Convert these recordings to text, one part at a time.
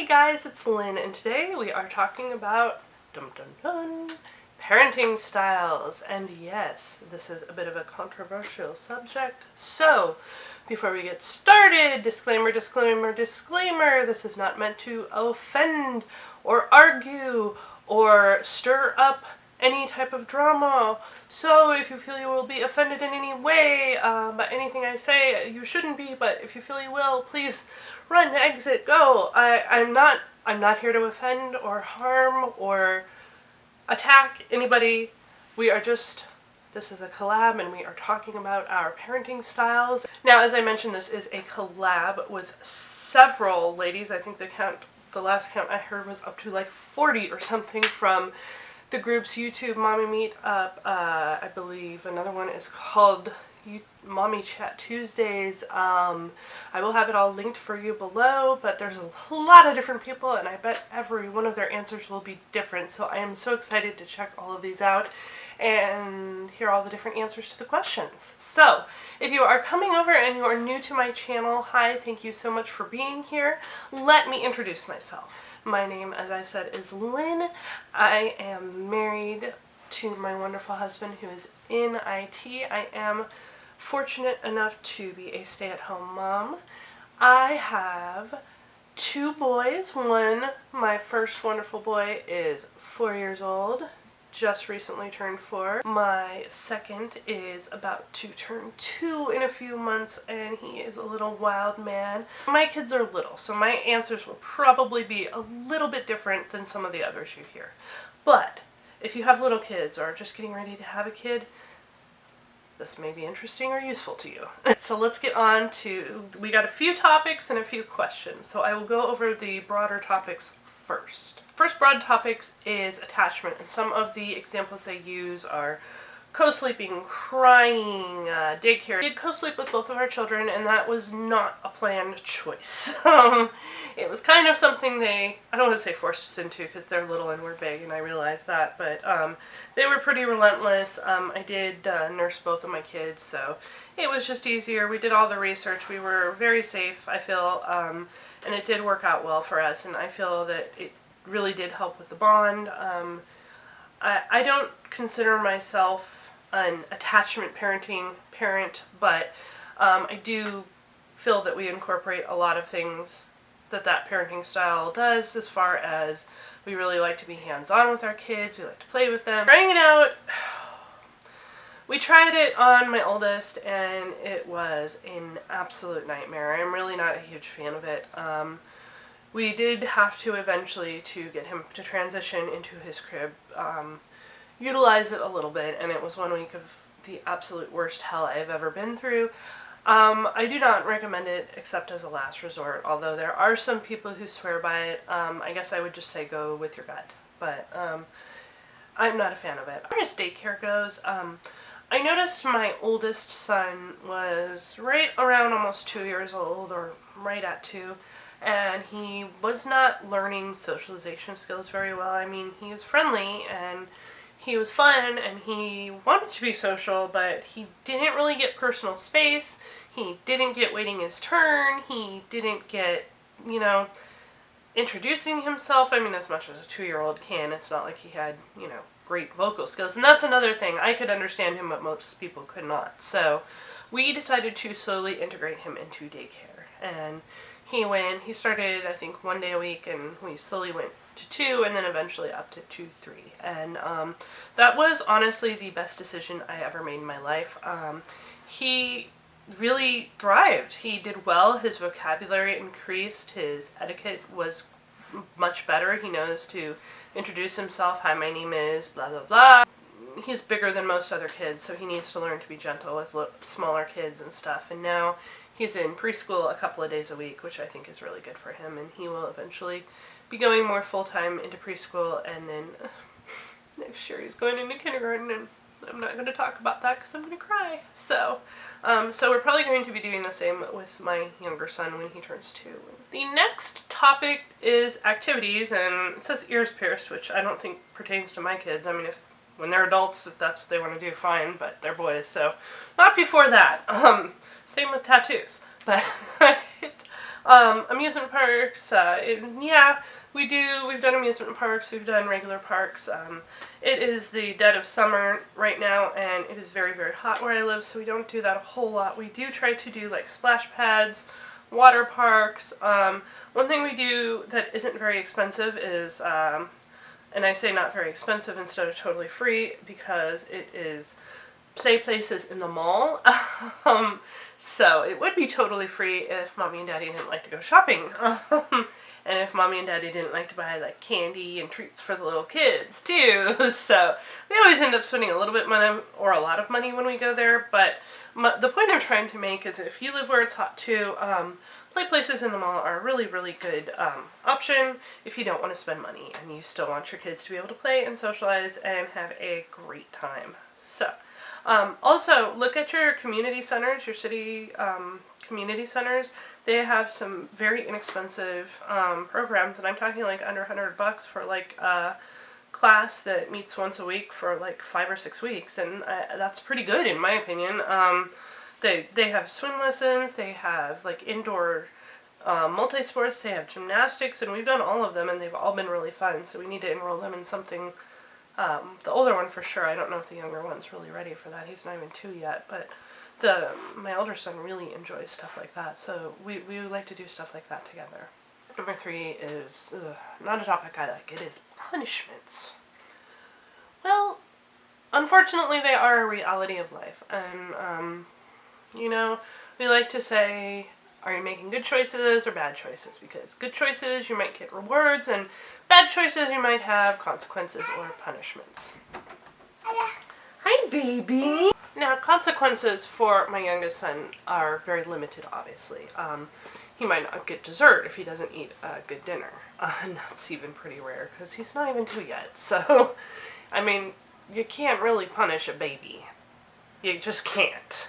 Hi guys, it's Lynn, and today we are talking about parenting styles. And yes, this is a bit of a controversial subject. So, before we get started, disclaimer, disclaimer, disclaimer, this is not meant to offend or argue or stir up any type of drama. So if you feel you will be offended in any way by anything I say, you shouldn't be, but if you feel you will, please run, exit, go. I'm not here to offend or harm or attack anybody. This is a collab, and we are talking about our parenting styles. Now, as I mentioned, this is a collab with several ladies. I think the last count I heard was up to like 40 or something from the group's YouTube Mommy Meetup. I believe another one is called Mommy Chat Tuesdays. I will have it all linked for you below, but there's a lot of different people, and I bet every one of their answers will be different. So I am so excited to check all of these out and hear all the different answers to the questions. So, if you are coming over and you are new to my channel, hi, thank you so much for being here. Let me introduce myself. My name, as I said, is Lynn. I am married to my wonderful husband who is in IT. I am fortunate enough to be a stay-at-home mom. I have two boys. My first wonderful boy is 4 years old, just recently turned 4. My second is about to turn 2 in a few months, and he is a little wild man. My kids are little, so my answers will probably be a little bit different than some of the others you hear. But if you have little kids or are just getting ready to have a kid, this may be interesting or useful to you. So let's get on to, we got a few topics and a few questions. So I will go over the broader topics first. First broad topics is attachment, and some of the examples they use are co-sleeping, crying, daycare. We did co-sleep with both of our children, and that was not a planned choice. It was kind of something I don't want to say forced us into, because they're little and we're big, and I realize that, but they were pretty relentless. I did nurse both of my kids, so it was just easier. We did all the research. We were very safe, I feel, and it did work out well for us, and I feel that it really did help with the bond. I don't consider myself an attachment parent, but I do feel that we incorporate a lot of things that parenting style does, as far as we really like to be hands-on with our kids, we like to play with them. Trying it out, we tried it on my oldest, and it was an absolute nightmare. I'm really not a huge fan of it. We did have to eventually to get him to transition into his crib, utilize it a little bit, and it was 1 week of the absolute worst hell I've ever been through. I do not recommend it except as a last resort, although there are some people who swear by it. I guess I would just say go with your gut, but I'm not a fan of it. As far as daycare goes, I noticed my oldest son was right around almost 2 years old, or right at 2, and he was not learning socialization skills very well. I mean, he was friendly and he was fun and he wanted to be social, but he didn't really get personal space. He didn't get waiting his turn. He didn't get, introducing himself. I mean, as much as a 2-year-old can. It's not like he had, great vocal skills. And that's another thing. I could understand him, but most people could not. So we decided to slowly integrate him into daycare. And he started, I think, 1 day a week, and we slowly went to 2, and then eventually up to 2, 3. And that was honestly the best decision I ever made in my life. He really thrived. He did well. His vocabulary increased. His etiquette was much better. He knows to introduce himself. Hi, my name is blah, blah, blah. He's bigger than most other kids, so he needs to learn to be gentle with smaller kids and stuff. And now he's in preschool a couple of days a week, which I think is really good for him, and he will eventually be going more full-time into preschool, and then next year he's going into kindergarten, and I'm not going to talk about that because I'm going to cry. So we're probably going to be doing the same with my younger son when he turns 2. The next topic is activities, and it says ears pierced, which I don't think pertains to my kids. I mean, when they're adults, if that's what they want to do, fine, but they're boys, so not before that. Same with tattoos. But Amusement parks, yeah, we've done amusement parks, we've done regular parks. It is the dead of summer right now, and it is very, very hot where I live, so we don't do that a whole lot. We do try to do like splash pads, water parks. One thing we do that isn't very expensive is, and I say not very expensive instead of totally free, because it is play places in the mall. So it would be totally free if mommy and daddy didn't like to go shopping. And if mommy and daddy didn't like to buy like candy and treats for the little kids too. So we always end up spending a little bit of money or a lot of money when we go there. But the point I'm trying to make is if you live where it's hot too, play places in the mall are a really, really good option if you don't want to spend money and you still want your kids to be able to play and socialize and have a great time. So, also look at your community centers, your city community centers. They have some very inexpensive programs, and I'm talking like under $100 for like a class that meets once a week for like 5 or 6 weeks, and that's pretty good in my opinion. They have swim lessons, they have like indoor multi-sports, they have gymnastics, and we've done all of them, and they've all been really fun, so we need to enroll them in something. The older one for sure. I don't know if the younger one's really ready for that. He's not even 2 yet, but my older son really enjoys stuff like that, so we like to do stuff like that together. Number 3 is not a topic I like. It is punishments. Well, unfortunately they are a reality of life, and you know, we like to say, are you making good choices or bad choices? Because good choices, you might get rewards, and bad choices, you might have consequences or punishments. Hi, baby! Now, consequences for my youngest son are very limited, obviously. He might not get dessert if he doesn't eat a good dinner. And that's even pretty rare, because he's not even 2 yet. So, I mean, you can't really punish a baby. You just can't.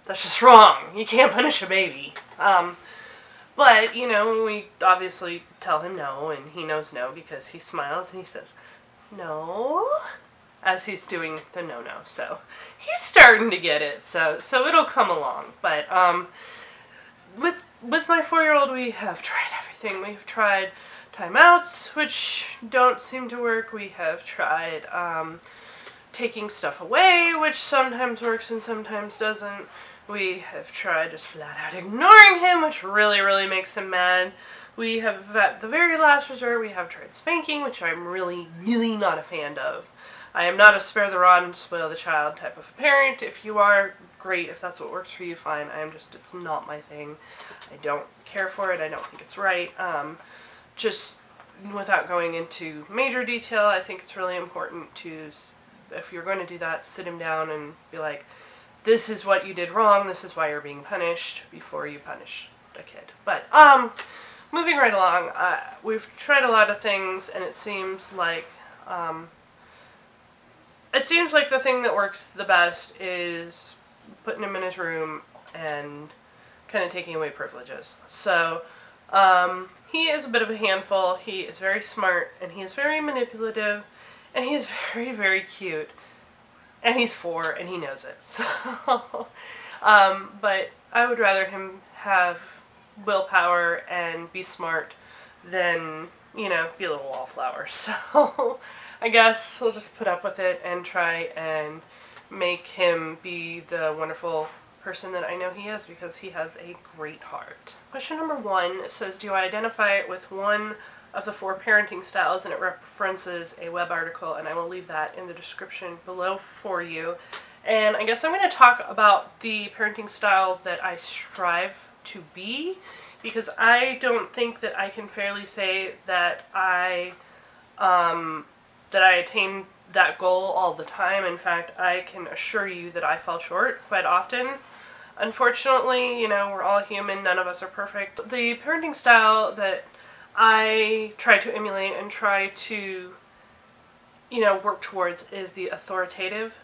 That's just wrong. You can't punish a baby. But, you know, we obviously tell him no, and he knows no because he smiles and he says, no, as he's doing the no-no. So, he's starting to get it, so it'll come along. But, with my 4-year-old, we have tried everything. We've tried timeouts, which don't seem to work. We have tried, taking stuff away, which sometimes works and sometimes doesn't. We have tried just flat out ignoring him, which really, really makes him mad. We have, at the very last resort, we have tried spanking, which I'm really, really not a fan of. I am not a spare the rod and spoil the child type of a parent. If you are, great. If that's what works for you, fine. It's not my thing. I don't care for it. I don't think it's right. Just without going into major detail, I think it's really important to, if you're going to do that, sit him down and be like, this is what you did wrong, this is why you're being punished, before you punish a kid. But, moving right along, we've tried a lot of things, and it seems like the thing that works the best is putting him in his room and kind of taking away privileges. So, he is a bit of a handful. He is very smart, and he is very manipulative, and he is very, very cute. And he's 4, and he knows it. So, but I would rather him have willpower and be smart than, you know, be a little wallflower. So, I guess we'll just put up with it and try and make him be the wonderful person that I know he is, because he has a great heart. Question number 1 says, do I identify with one of the 4 parenting styles? And it references a web article, and I will leave that in the description below for you. And I guess I'm going to talk about the parenting style that I strive to be, because I don't think that I can fairly say that I attain that goal all the time. In fact, I can assure you that I fall short quite often. Unfortunately, you know, we're all human, none of us are perfect. The parenting style that I try to emulate and try to, you know, work towards is the authoritative,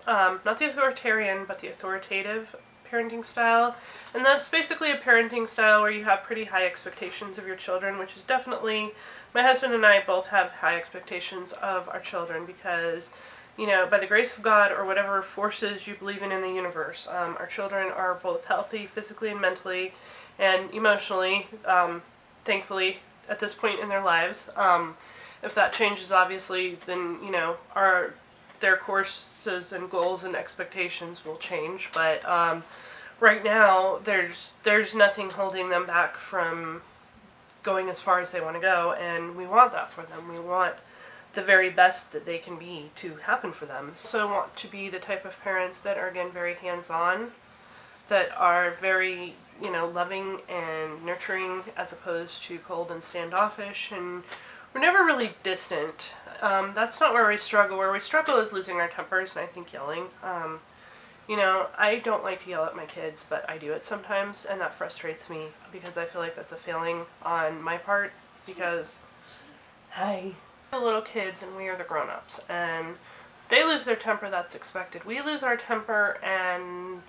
not the authoritarian, but the authoritative parenting style. And that's basically a parenting style where you have pretty high expectations of your children, which is definitely, my husband and I both have high expectations of our children because, you know, by the grace of God or whatever forces you believe in the universe, our children are both healthy physically and mentally, and emotionally, thankfully, at this point in their lives. If that changes, obviously, then, you know, their courses and goals and expectations will change. But right now, there's nothing holding them back from going as far as they want to go, and we want that for them. We want the very best that they can be to happen for them. So I want to be the type of parents that are, again, very hands-on, that are very, you know, loving and nurturing, as opposed to cold and standoffish, and we're never really distant. That's not where we struggle. Where we struggle is losing our tempers, and I think yelling. You know, I don't like to yell at my kids, but I do it sometimes, and that frustrates me, because I feel like that's a failing on my part, because, hi, the little kids and we are the grown-ups, and they lose their temper, that's expected. We lose our temper, and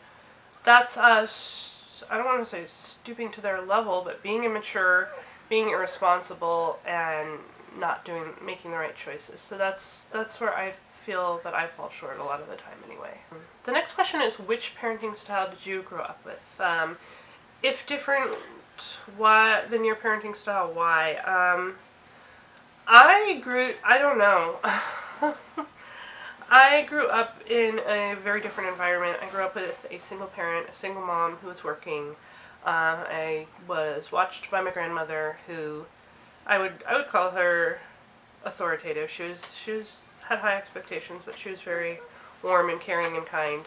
that's us, I don't want to say stooping to their level, but being immature, being irresponsible, and not making the right choices. So that's where I feel that I fall short a lot of the time anyway. The next question is, which parenting style did you grow up with? If different, why than your parenting style, why? I don't know. I grew up in a very different environment. I grew up with a single parent, a single mom who was working. I was watched by my grandmother, who I would call her authoritative. She had high expectations, but she was very warm and caring and kind.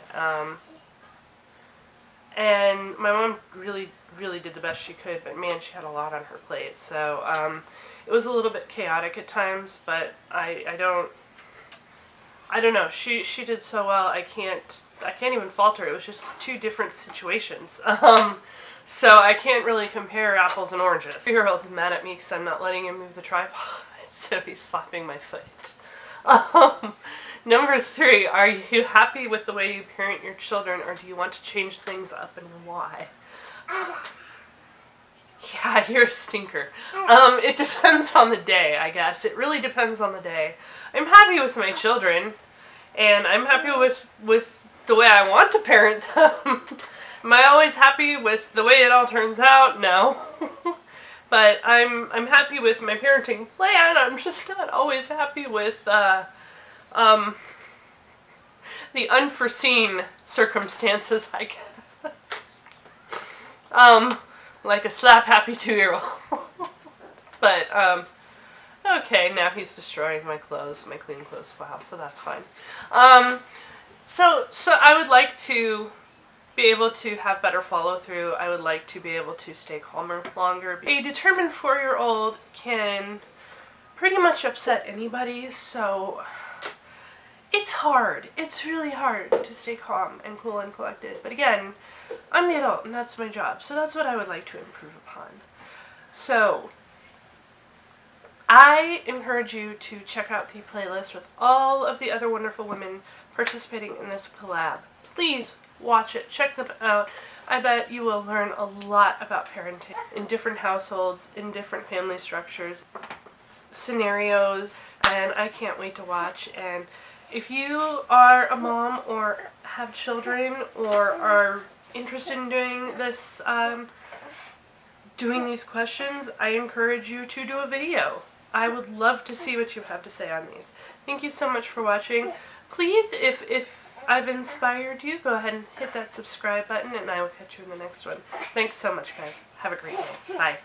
And my mom really did the best she could, but man, she had a lot on her plate. So it was a little bit chaotic at times, but I don't know. She did so well. I can't even fault her. It was just two different situations. So I can't really compare apples and oranges. 3-year-old's mad at me because I'm not letting him move the tripod, so he's slapping my foot. Number 3, are you happy with the way you parent your children, or do you want to change things up, and why? Yeah, you're a stinker. It depends on the day, I guess. It really depends on the day. I'm happy with my children, and I'm happy with the way I want to parent them. Am I always happy with the way it all turns out? No. But I'm happy with my parenting plan. I'm just not always happy with the unforeseen circumstances, I guess. Like a slap-happy 2-year-old. But, okay, now he's destroying my clothes, my clean clothes. Wow, so that's fine. So I would like to be able to have better follow-through. I would like to be able to stay calmer longer. A determined 4-year-old can pretty much upset anybody, so it's hard. It's really hard to stay calm and cool and collected. But again, I'm the adult, and that's my job, so that's what I would like to improve upon. So I encourage you to check out the playlist with all of the other wonderful women participating in this collab. Please watch it, check them out. I bet you will learn a lot about parenting in different households, in different family structures, scenarios, and I can't wait to watch. And if you are a mom or have children or are interested in doing this, doing these questions, I encourage you to do a video. I would love to see what you have to say on these. Thank you so much for watching. Please, if I've inspired you, go ahead and hit that subscribe button, and I will catch you in the next one. Thanks so much, guys. Have a great day. Bye.